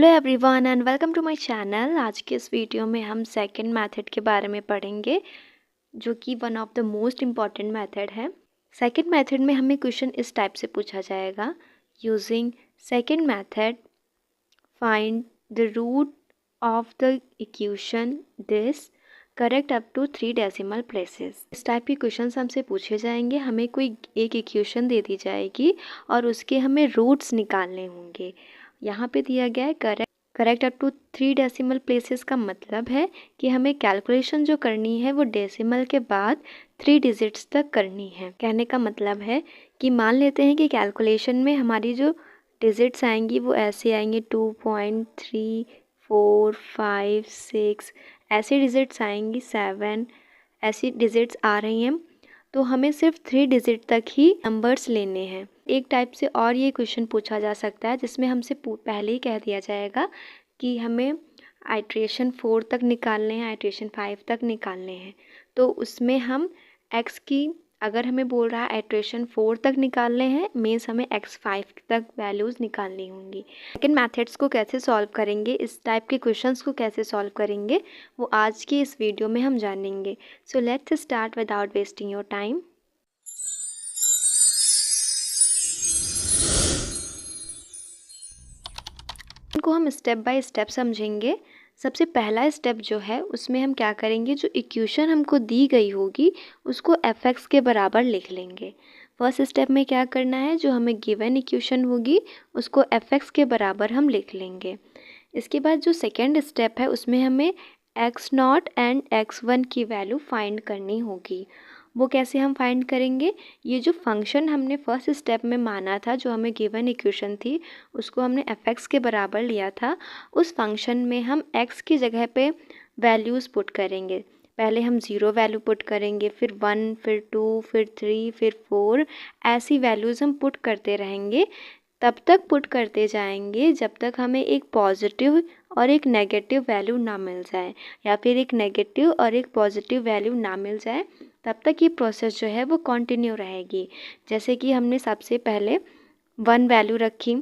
Hello everyone and welcome to my channel. आज के इस वीडियो में हम सेकंड मेथड के बारे में पढ़ेंगे, जो कि one of the most important method है। सेकंड मेथड में हमें क्वेश्चन इस टाइप से पूछा जाएगा, using second method find the root of the equation this correct up to 3 decimal places. इस टाइप के क्वेश्चन हमसे पूछे जाएंगे। हमें कोई एक इक्वेशन दे दी जाएगी और उसके हमें रूट्स निकालने होंगे। यहाँ पे दिया गया है correct up to 3 decimal places का मतलब है कि हमें कैलकुलेशन जो करनी है वो डेसिमल के बाद 3 डिजिट्स तक करनी है। कहने का मतलब है कि मान लेते हैं कि कैलकुलेशन में हमारी जो डिजिट्स आएंगी वो ऐसे आएंगे 2.3, 4, 5, 6 ऐसी डिजिट्स आएंगी, 7 ऐसी डिजिट्स आ रही हैं। तो हमें सिर्फ 3 डिजिट तक ही नंबर्स लेने हैं। एक टाइप से और ये क्वेश्चन पूछा जा सकता है जिसमें हमसे पहले ही कह दिया जाएगा कि हमें आइट्रेशन 4 तक निकालने हैं, आइट्रेशन 5 तक निकालने हैं। तो उसमें हम x की, अगर हमें बोल रहा है आइट्रेशन 4 तक निकालने हैं, मीन्स हमें x5 तक वैल्यूज़ निकालनी होंगी। सेकंड मैथड्स को कैसे सॉल्व करेंगे, इस टाइप के क्वेश्चंस को कैसे सॉल्व करेंगे, वो आज की इस वीडियो में हम जानेंगे। So let's start without wasting your time. इनको हम स्टेप बाय स्टेप समझेंगे। सबसे पहला स्टेप जो है उसमें हम क्या करेंगे, जो इक्वेशन हमको दी गई होगी उसको fx के बराबर लिख लेंगे। फर्स्ट स्टेप में क्या करना है, जो हमें गिवन इक्वेशन होगी उसको fx के बराबर हम लिख लेंगे। इसके बाद जो सेकेंड स्टेप है उसमें हमें x0 एंड x1 की वैल्यू फाइंड करनी होगी। वो कैसे हम फाइंड करेंगे, ये जो फंक्शन हमने फर्स्ट स्टेप में माना था, जो हमें गिवन इक्वेशन थी उसको हमने fx के बराबर लिया था, उस फंक्शन में हम x की जगह पे वैल्यूज़ पुट करेंगे। पहले हम 0 वैल्यू पुट करेंगे, फिर 1, फिर 2, फिर 3, फिर 4 ऐसी वैल्यूज़ हम पुट करते रहेंगे। तब तक पुट करते जाएंगे जब तक हमें एक पॉजिटिव और एक नेगेटिव वैल्यू ना मिल जाए, या फिर एक नेगेटिव और एक पॉजिटिव वैल्यू ना मिल जाए। तब तक ये प्रोसेस जो है वो कंटिन्यू रहेगी। जैसे कि हमने सबसे पहले 1 वैल्यू रखी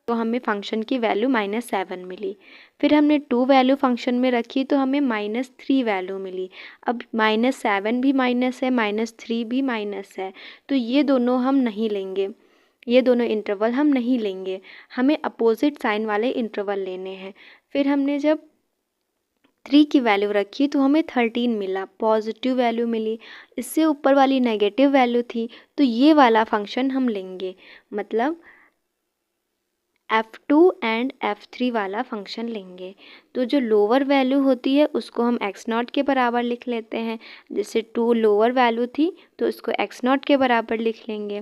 तो हमें फंक्शन की वैल्यू -7 मिली। फिर हमने 2 वैल्यू फंक्शन में रखी तो हमें -3 वैल्यू मिली। अब -7 भी माइनस है, -3 भी माइनस है, तो ये दोनों हम नहीं लेंगे, ये दोनों इंटरवल हम नहीं लेंगे। हमें अपोजिट साइन वाले इंटरवल लेने हैं। फिर हमने जब 3 की वैल्यू रखी तो हमें 13 मिला, पॉजिटिव वैल्यू मिली। इससे ऊपर वाली नेगेटिव वैल्यू थी, तो ये वाला फंक्शन हम लेंगे, मतलब f2 एंड f3 वाला फंक्शन लेंगे। तो जो लोअर वैल्यू होती है उसको हम x0 के बराबर लिख लेते हैं। जैसे 2 लोअर वैल्यू थी तो इसको x0 के बराबर लिख लेंगे,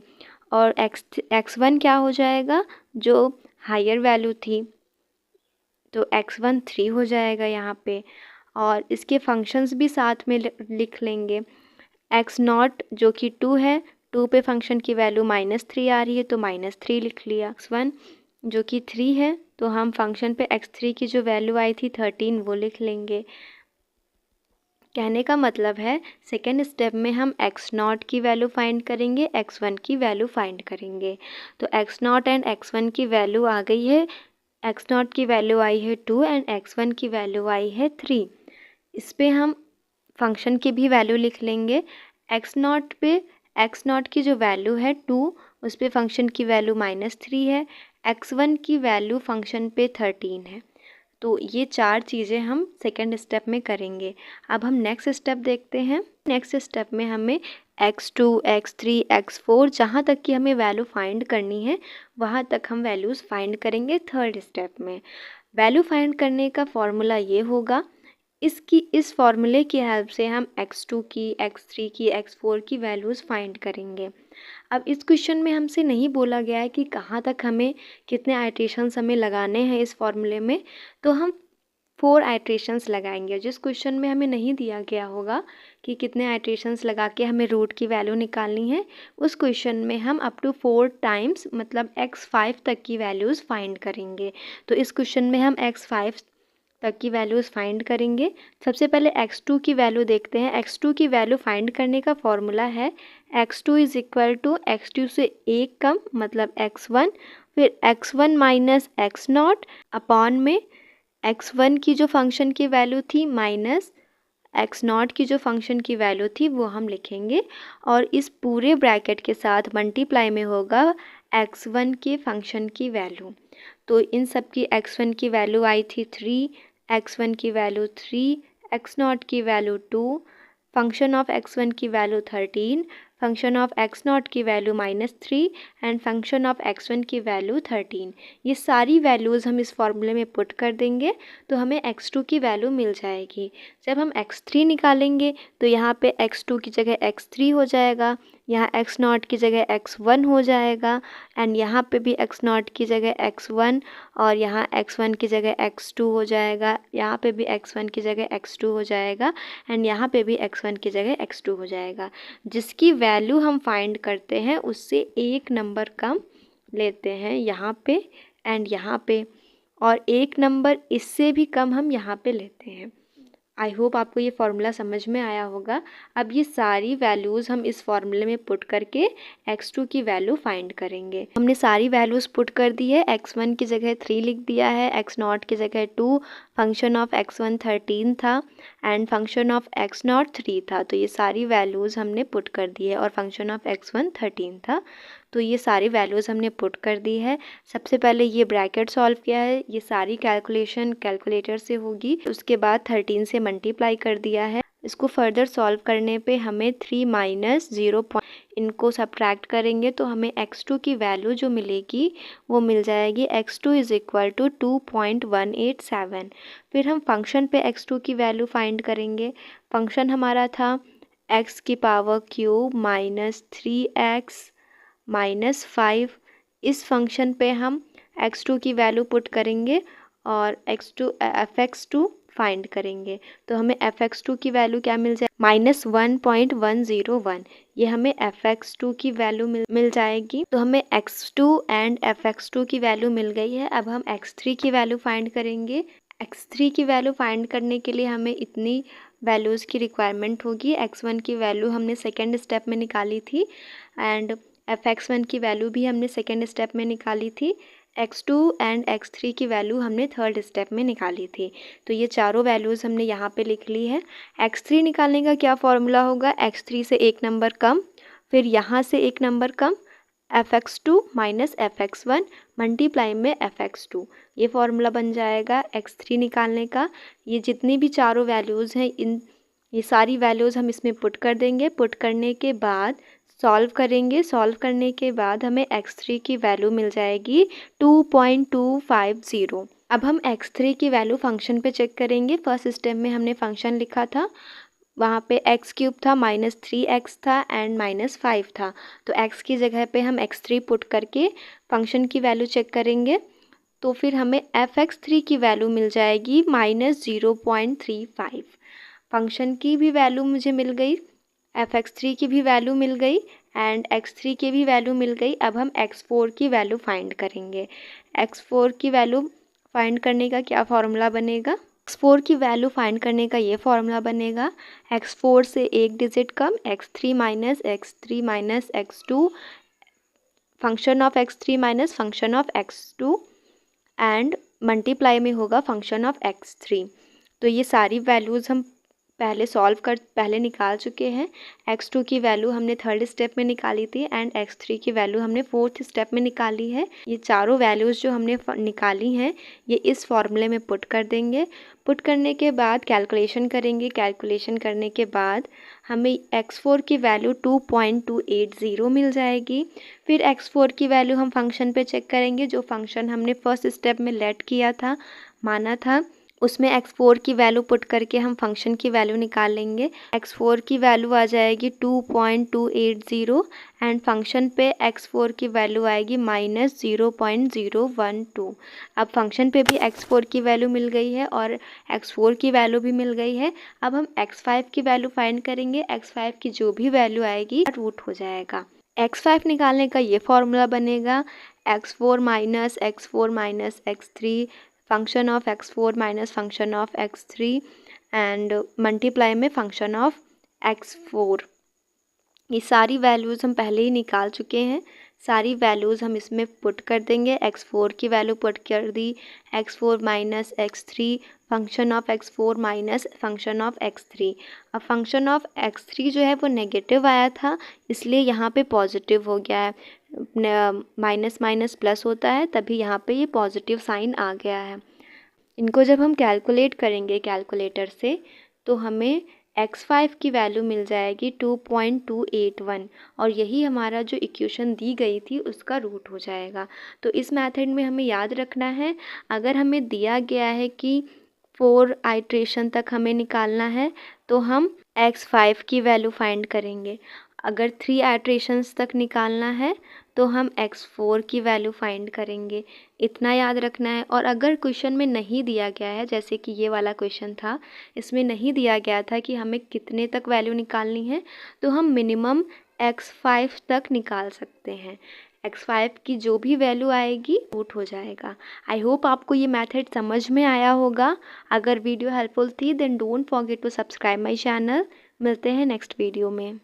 और x1 क्या हो जाएगा, जो हायर वैल्यू थी, तो x1 3 हो जाएगा यहाँ पे। और इसके फंक्शंस भी साथ में लिख लेंगे। x0 जो कि 2 है, 2 पे फंक्शन की वैल्यू -3 आ रही है तो -3 लिख लिया। x1 जो कि 3 है तो हम फंक्शन पे x3 की जो वैल्यू आई थी 13 वो लिख लेंगे। कहने का मतलब है सेकेंड स्टेप में हम x0 की वैल्यू फाइंड करेंगे, x1 की वैल्यू फाइंड करेंगे। तो x0 एंड x1 की वैल्यू आ गई है, x0 की वैल्यू आई है 2 एंड x1 की वैल्यू आई है 3। इस पे हम फंक्शन की भी वैल्यू लिख लेंगे। x0 की जो वैल्यू है 2, उस पे फंक्शन की वैल्यू -3 है, x1 की वैल्यू फंक्शन पे 13 है। तो ये 4 चीज़ें हम सेकेंड स्टेप में करेंगे। अब हम नेक्स्ट स्टेप देखते हैं। नेक्स्ट स्टेप में हमें x2, x3, x4 जहाँ तक की हमें वैल्यू फाइंड करनी है वहाँ तक हम वैल्यूज़ फाइंड करेंगे। थर्ड स्टेप में वैल्यू फाइंड करने का फॉर्मूला ये होगा, इस फॉर्मूले की हेल्प से हम x2 की, x3 की, x4 की वैल्यूज़ फाइंड करेंगे। अब इस क्वेश्चन में हमसे नहीं बोला गया है कि कहाँ तक हमें, कितने आइट्रेशंस हमें लगाने हैं इस फॉर्मूले में, तो हम 4 आइट्रेशंस लगाएंगे। जिस क्वेश्चन में हमें नहीं दिया गया होगा कि कितने आइट्रेशंस लगा के हमें रूट की वैल्यू निकालनी है, उस क्वेश्चन में हम अप टू 4 टाइम्स मतलब x5 तक की वैल्यूज़ फाइंड करेंगे। तो इस क्वेश्चन में हम x5 तक की वैल्यूज़ फाइंड करेंगे। सबसे पहले x2 की वैल्यू देखते हैं। x2 की वैल्यू फाइंड करने का फॉर्मूला है x2 = x2 से 1 कम मतलब x1 फिर x1 minus x not upon में x1 की जो फंक्शन की वैल्यू थी माइनस एक्स नॉट की जो फंक्शन की वैल्यू थी वो हम लिखेंगे, और इस पूरे ब्रैकेट के साथ मल्टीप्लाई में होगा x1 के फंक्शन की वैल्यू। तो इन सब की x1 की वैल्यू आई थी 3, x1 की वैल्यू 3, एक्स नॉट की वैल्यू 2, फंक्शन ऑफ x1 की value 13, function of x not की value -3 and function of x1 की वैल्यू 13। ये सारी वैल्यूज़ हम इस फॉर्मूले में पुट कर देंगे तो हमें x2 की वैल्यू मिल जाएगी। जब हम x3 निकालेंगे तो यहाँ पे x2 की जगह x3 हो जाएगा, यहाँ एक्स नॉट की जगह x1 हो जाएगा, एंड यहाँ पे भी एक्स नॉट की जगह x1 और यहाँ x1 की जगह x2 हो जाएगा, यहाँ पे भी x1 की जगह x2 हो जाएगा, एंड यहाँ पे भी x1 की जगह x2 हो जाएगा। जिसकी वैल्यू हम फाइंड करते हैं उससे एक नंबर कम लेते हैं यहाँ पे एंड यहाँ पे, और एक नंबर इससे भी कम हम यहाँ पे लेते हैं। आई होप आपको ये फार्मूला समझ में आया होगा। अब ये सारी वैल्यूज़ हम इस फार्मूले में पुट करके x2 की वैल्यू फाइंड करेंगे। हमने सारी वैल्यूज़ पुट कर दी है। x1 की जगह 3 लिख दिया है, एक्स नॉट की जगह 2, फंक्शन ऑफ x1 13 था and function of x not 3 था। तो ये सारी वैल्यूज़ हमने पुट कर दी है, और फंक्शन ऑफ x1 13 था। तो ये सारी वैल्यूज़ हमने पुट कर दी है। सबसे पहले ये ब्रैकेट सॉल्व किया है, ये सारी कैलकुलेशन कैलकुलेटर से होगी। उसके बाद 13 से मल्टीप्लाई कर दिया है। इसको फर्दर सॉल्व करने पे हमें 3 माइनस 0 इनको सब्ट्रैक्ट करेंगे तो हमें x2 की वैल्यू जो मिलेगी वो मिल जाएगी x2 इज़ इक्वल टू 2.187। फिर हम फंक्शन पे x2 की वैल्यू फाइंड करेंगे। फंक्शन हमारा था x की power cube minus 3x minus 5। इस फंक्शन पे हम x2 की वैल्यू पुट करेंगे और fx2 फाइंड करेंगे। तो हमें fx2 की वैल्यू क्या मिल जाए, -1.101। ये हमें fx2 की वैल्यू मिल जाएगी। तो हमें x2 एंड fx2 की वैल्यू मिल गई है। अब हम x3 की वैल्यू फाइंड करेंगे। x3 की वैल्यू फाइंड करने के लिए हमें इतनी वैल्यूज़ की रिक्वायरमेंट होगी। x1 की वैल्यू हमने सेकेंड स्टेप में निकाली थी एंड fx1 की वैल्यू भी हमने सेकेंड स्टेप में निकाली थी। x2 एंड x3 की वैल्यू हमने थर्ड स्टेप में निकाली थी। तो ये चारों वैल्यूज़ हमने यहाँ पे लिख ली है। x3 निकालने का क्या फॉर्मूला होगा, x3 से एक नंबर कम, फिर यहाँ से एक नंबर कम, fx2 माइनस fx1 मल्टीप्लाई में fx2। ये फार्मूला बन जाएगा x3 निकालने का। ये जितनी भी चारों वैल्यूज़ हैं ये सारी वैल्यूज़ हम इसमें पुट कर देंगे। पुट करने के बाद सॉल्व करेंगे। सॉल्व करने के बाद हमें x3 की वैल्यू मिल जाएगी 2.250। अब हम x3 की वैल्यू फंक्शन पे चेक करेंगे। फर्स्ट स्टेप में हमने फंक्शन लिखा था, वहाँ पे एक्स क्यूब था, -3x था एंड -5 था। तो x की जगह पे हम x3 पुट करके फंक्शन की वैल्यू चेक करेंगे। तो फिर हमें fx3 की वैल्यू मिल जाएगी -0.35। फंक्शन की भी वैल्यू मुझे मिल गई, fx3 की भी वैल्यू मिल गई एंड x3 की भी वैल्यू मिल गई। अब हम x4 की वैल्यू फाइंड करेंगे। x4 की वैल्यू फाइंड करने का क्या फॉर्मूला बनेगा, x4 की वैल्यू फाइंड करने का ये फॉर्मूला बनेगा, x4 से एक digit come, x3 minus x2 function of x3 minus function of x2 and multiply में होगा फंक्शन ऑफ x3। तो ये सारी वैल्यूज़ हम पहले निकाल चुके हैं। x2 की वैल्यू हमने थर्ड स्टेप में निकाली थी एंड x3 की वैल्यू हमने फोर्थ स्टेप में निकाली है। ये चारों वैल्यूज़ जो हमने निकाली हैं ये इस फॉर्मूले में पुट कर देंगे। पुट करने के बाद कैलकुलेशन करेंगे। कैलकुलेशन करने के बाद हमें x4 की वैल्यू 2.280 मिल जाएगी। फिर x4 की वैल्यू हम फंक्शन पे चेक करेंगे। जो फंक्शन हमने फर्स्ट स्टेप में लेट किया था, माना था, उसमें x4 की वैल्यू पुट करके हम फंक्शन की वैल्यू निकाल लेंगे। x4 की वैल्यू आ जाएगी 2.280 एंड फंक्शन पे x4 की वैल्यू आएगी -0.012। अब फंक्शन पे भी x4 की वैल्यू मिल गई है और x4 की वैल्यू भी मिल गई है। अब हम x5 की वैल्यू फाइंड करेंगे। x5 की जो भी वैल्यू आएगी रूट हो जाएगा। x5 निकालने का ये फॉर्मूला बनेगा, x4 minus x3 function of x4 minus function of x3 and multiply में फंक्शन ऑफ x4। ये सारी वैल्यूज़ हम पहले ही निकाल चुके हैं। सारी वैल्यूज़ हम इसमें पुट कर देंगे। x4 की वैल्यू पुट कर दी, x4 minus x3 function of x4 minus function of x3। अब फंक्शन ऑफ x3 जो है वो नेगेटिव आया था, इसलिए यहाँ पे पॉजिटिव हो गया है। माइनस माइनस प्लस होता है, तभी यहाँ पे ये पॉजिटिव साइन आ गया है। इनको जब हम कैलकुलेट करेंगे कैलकुलेटर से तो हमें x5 की वैल्यू मिल जाएगी 2.281 और यही हमारा जो इक्वेशन दी गई थी उसका रूट हो जाएगा। तो इस मेथड में हमें याद रखना है, अगर हमें दिया गया है कि 4 आइट्रेशन तक हमें निकालना है तो हम x5 की वैल्यू फाइंड करेंगे। अगर 3 आइट्रेशंस तक निकालना है तो हम x4 की वैल्यू फाइंड करेंगे। इतना याद रखना है। और अगर क्वेश्चन में नहीं दिया गया है, जैसे कि ये वाला क्वेश्चन था, इसमें नहीं दिया गया था कि हमें कितने तक वैल्यू निकालनी है, तो हम मिनिमम x5 तक निकाल सकते हैं। x5 की जो भी वैल्यू आएगी रूट हो जाएगा। आई होप आपको ये मेथड समझ में आया होगा। अगर वीडियो हेल्पफुल थी then don't forget to subscribe my channel. मिलते हैं नेक्स्ट वीडियो में।